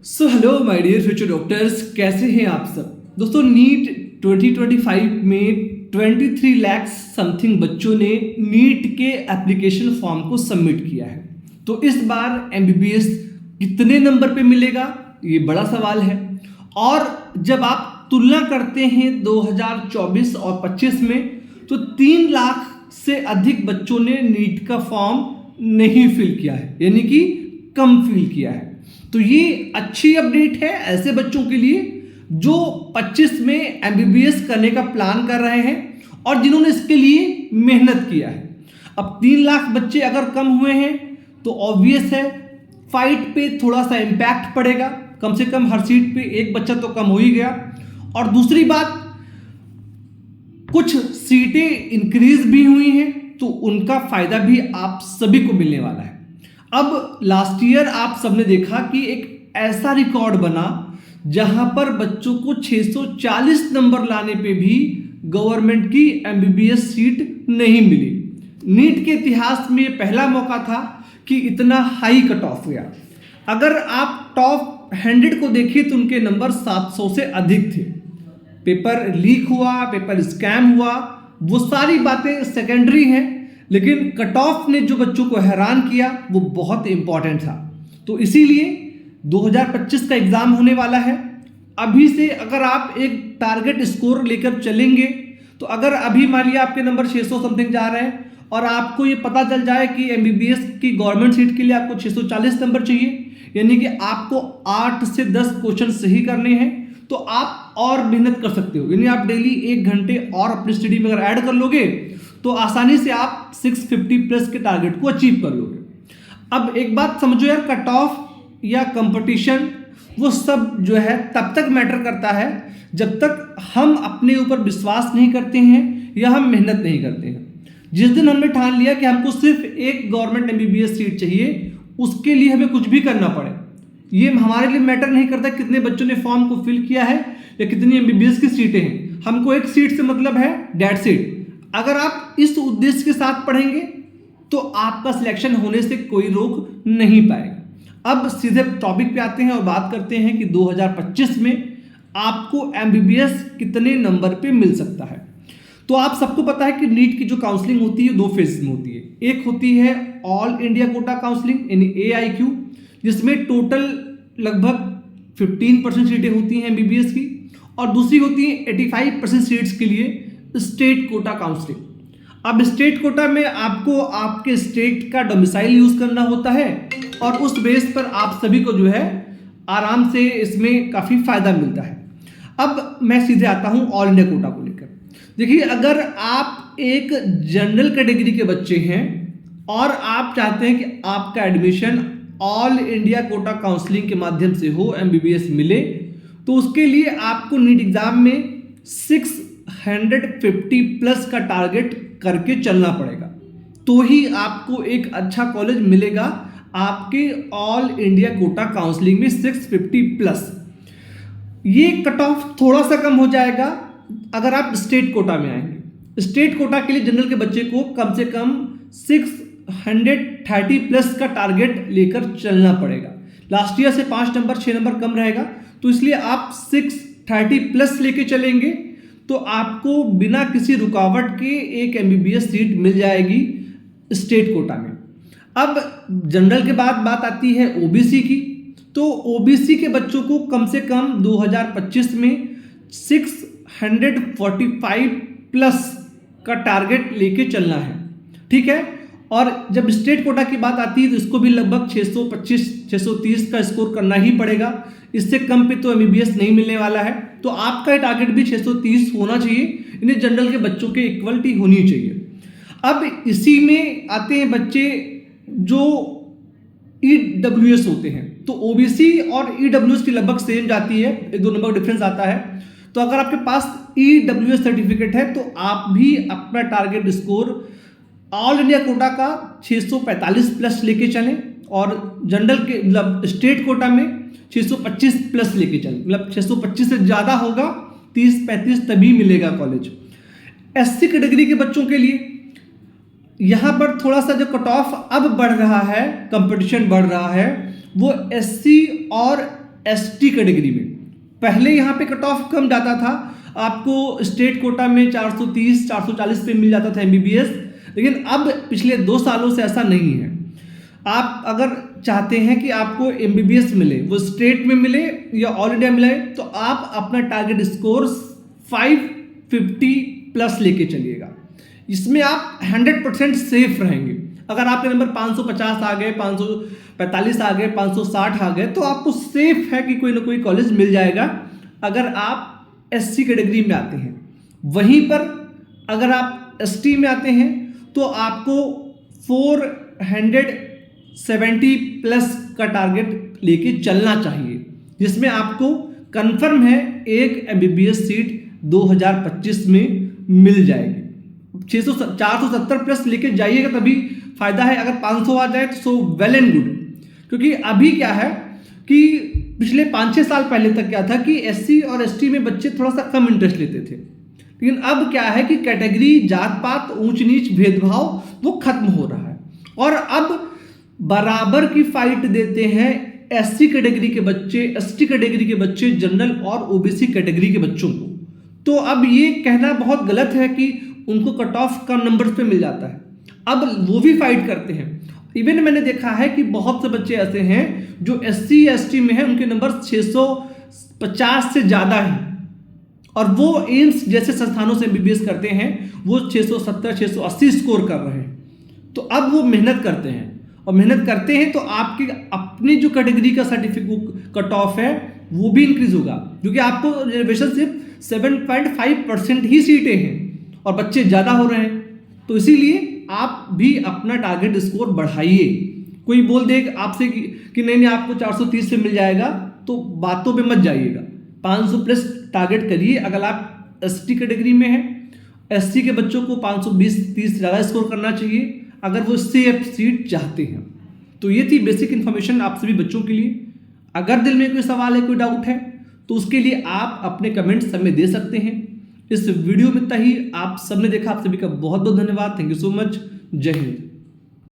Hello my dear future doctors, कैसे हैं आप सब। दोस्तों, नीट 2025 में 23 लाख समथिंग बच्चों ने नीट के एप्लीकेशन फॉर्म को सबमिट किया है। तो इस बार एमबीबीएस कितने नंबर पे मिलेगा, ये बड़ा सवाल है। और जब आप तुलना करते हैं 2024 और 25 में, तो 3 लाख से अधिक बच्चों ने नीट का फॉर्म नहीं फिल किया है, यानी कि कम फिल किया है। तो ये अच्छी अपडेट है ऐसे बच्चों के लिए जो 25 में एमबीबीएस करने का प्लान कर रहे हैं और जिन्होंने इसके लिए मेहनत किया है। अब 3 लाख बच्चे अगर कम हुए हैं तो ऑब्वियस है फाइट पे थोड़ा सा इम्पैक्ट पड़ेगा। कम से कम हर सीट पे एक बच्चा तो कम हो ही गया। और दूसरी बात, कुछ सीटें इंक्रीज भी हुई हैं तो उनका फायदा भी आप सभी को मिलने वाला है। अब लास्ट ईयर आप सबने देखा कि एक ऐसा रिकॉर्ड बना जहां पर बच्चों को 640 नंबर लाने पे भी गवर्नमेंट की एमबीबीएस सीट नहीं मिली। नीट के इतिहास में पहला मौका था कि इतना हाई कट ऑफ गया। अगर आप टॉप 100 को देखिए तो उनके नंबर 700 से अधिक थे। पेपर लीक हुआ, पेपर स्कैम हुआ, वो सारी बातें सेकेंडरी हैं, लेकिन कट ऑफ ने जो बच्चों को हैरान किया वो बहुत इंपॉर्टेंट था। तो इसीलिए 2025 का एग्जाम होने वाला है। अभी से अगर आप एक टारगेट स्कोर लेकर चलेंगे तो अगर अभी मान लिया आपके नंबर 600 समथिंग जा रहे हैं और आपको ये पता चल जाए कि एमबीबीएस की गवर्नमेंट सीट के लिए आपको 640 नंबर चाहिए, यानी कि आपको 8 से 10 क्वेश्चन सही करने हैं, तो आप और मेहनत कर सकते हो। यानी आप डेली 1 घंटे और अपनी स्टडी में अगर ऐड कर लोगे तो आसानी से आप 650 प्लस के टारगेट को अचीव कर लोगे। अब एक बात समझो यार, कट ऑफ या कंपटीशन वो सब जो है तब तक मैटर करता है जब तक हम अपने ऊपर विश्वास नहीं करते हैं या हम मेहनत नहीं करते हैं। जिस दिन हमने ठान लिया कि हमको सिर्फ एक गवर्नमेंट एमबीबीएस सीट चाहिए, उसके लिए हमें कुछ भी करना पड़े, ये हमारे लिए मैटर नहीं करता कितने बच्चों ने फॉर्म को फिल किया है या कितनी एमबीबीएस की सीटें हैं। हमको एक सीट से मतलब है, दैट्स इट। अगर आप इस उद्देश्य के साथ पढ़ेंगे तो आपका सिलेक्शन होने से कोई रोक नहीं पाएगा। अब सीधे टॉपिक पे आते हैं और बात करते हैं कि 2025 में आपको एमबीबीएस कितने नंबर पे मिल सकता है। तो आप सबको पता है कि नीट की जो काउंसलिंग होती है 2 फेज में होती है। एक होती है ऑल इंडिया कोटा काउंसलिंग यानी AIQ, जिसमें टोटल लगभग 15% सीटें होती हैं एमबीबीएस की, और दूसरी होती है 85% सीट्स के लिए स्टेट कोटा काउंसलिंग। अब स्टेट कोटा में आपको आपके स्टेट का डोमिसाइल यूज करना होता है और उस बेस पर आप सभी को जो है आराम से इसमें काफी फायदा मिलता है। अब मैं सीधे आता हूं ऑल इंडिया कोटा को लेकर। देखिए, अगर आप एक जनरल कैटेगरी के बच्चे हैं और आप चाहते हैं कि आपका admission all India quota counselling के माध्यम से हो, एमबीबीएस मिले, तो उसके लिए आपको नीट एग्जाम में 650 प्लस का टारगेट करके चलना पड़ेगा, तो ही आपको एक अच्छा कॉलेज मिलेगा आपके ऑल इंडिया कोटा काउंसलिंग में 650 प्लस। ये कट ऑफ थोड़ा सा कम हो जाएगा अगर आप स्टेट कोटा में आएंगे। स्टेट कोटा के लिए जनरल के बच्चे को कम से कम 630 प्लस का टारगेट लेकर चलना पड़ेगा। लास्ट ईयर से 5 नंबर 6 नंबर कम रहेगा, तो इसलिए आप 630 प्लस लेके चलेंगे तो आपको बिना किसी रुकावट के एक एमबीबीएस सीट मिल जाएगी स्टेट कोटा में। अब जनरल के बाद बात आती है ओबीसी की। तो ओबीसी के बच्चों को कम से कम 2025 में 645 प्लस का टारगेट लेके चलना है, ठीक है। और जब स्टेट कोटा की बात आती है तो इसको भी लगभग 625 630 का स्कोर करना ही पड़ेगा। इससे कम पे तो एमबीबीएस नहीं मिलने वाला है, तो आपका टारगेट भी 630 होना चाहिए। इन्हें जनरल के बच्चों के इक्वलिटी होनी चाहिए। अब इसी में आते हैं बच्चे जो ईडब्ल्यूएस होते हैं। तो ओबीसी और ईडब्ल्यूएस की लगभग सेम जाती है, 1-2 नंबर डिफरेंस आता है। तो अगर आपके पास ईडब्ल्यूएस सर्टिफिकेट है तो आप भी अपना target score all India quota का 645 प्लस लेके चलें और जनरल के मतलब स्टेट कोटा में 625 प्लस लेके चलें। मतलब 625 से ज़्यादा होगा, 30-35 तभी मिलेगा कॉलेज। एससी कैटेगरी के बच्चों के लिए यहाँ पर थोड़ा सा जो कट ऑफ अब बढ़ रहा है, कंपटीशन बढ़ रहा है, वो एससी और एसटी कैटेगरी में। पहले यहाँ पे कट ऑफ कम जाता था, आपको स्टेट कोटा में 430 440 पे मिल जाता था एमबीबीएस, लेकिन अब पिछले 2 सालों से ऐसा नहीं है। आप अगर चाहते हैं कि आपको एमबीबीएस मिले, वो स्टेट में मिले या ऑल इंडिया मिले, तो आप अपना टारगेट स्कोर 550 प्लस लेके चलिएगा। इसमें आप 100% सेफ रहेंगे। अगर आपके नंबर 550 आ गए, 545 आ गए, 560 आ गए, तो आपको सेफ है कि कोई ना कोई कॉलेज मिल जाएगा अगर आप एससी कैटेगरी में आते हैं। वहीं पर अगर आप एसटी में आते हैं तो आपको 470 प्लस का टारगेट लेके चलना चाहिए, जिसमें आपको कंफर्म है एक एमबीबीएस सीट 2025 में मिल जाएगी। 470 प्लस लेके जाइएगा तभी फायदा है। अगर 500 आ जाए तो सो वेल एंड गुड, क्योंकि अभी क्या है कि पिछले 5-6 साल पहले तक क्या था कि एससी और एसटी में बच्चे थोड़ा सा कम इंटरेस्ट लेते थे, लेकिन अब क्या है कि कैटेगरी, जात पात, ऊंच नीच भेदभाव वो खत्म हो रहा है और अब बराबर की फाइट देते हैं एससी कैटेगरी के बच्चे, एसटी कैटेगरी के बच्चे, जनरल और ओबीसी कैटेगरी के बच्चों को। तो अब ये कहना बहुत गलत है कि उनको कट ऑफ कम नंबर्स पे मिल जाता है, अब वो भी फाइट करते हैं। इवन मैंने देखा है कि बहुत से बच्चे ऐसे हैं जो एससी या एसटी में हैं, उनके नंबर 650 से ज़्यादा हैं और वो एम्स जैसे संस्थानों से एमबीबीएस करते हैं, वो 670 680 स्कोर कर रहे हैं। तो अब वो मेहनत करते हैं और मेहनत करते हैं तो आपकी अपनी जो कैटेगरी का सर्टिफिकेट कट ऑफ है वो भी इंक्रीज होगा, क्योंकि आपको रिजर्वेशन सिर्फ 7.5% ही सीटें हैं और बच्चे ज़्यादा हो रहे हैं। तो इसीलिए आप भी अपना टारगेट स्कोर बढ़ाइए। कोई बोल दे आपसे कि नहीं आपको 430 से मिल जाएगा, तो बातों पे मत जाइएगा। 500 प्लस टारगेट करिए। अगर आप एसटी कैटेगरी में हैं, एससी के बच्चों को 520-30 ज़्यादा स्कोर करना चाहिए अगर वो सेफ सीट चाहते हैं। तो ये थी बेसिक इन्फॉर्मेशन आप सभी बच्चों के लिए। अगर दिल में कोई सवाल है, कोई डाउट है, तो उसके लिए आप अपने कमेंट्स हमें दे सकते हैं। इस वीडियो में इतना ही। आप सबने देखा, आप सभी का बहुत बहुत धन्यवाद। Thank you so much. जय हिंद।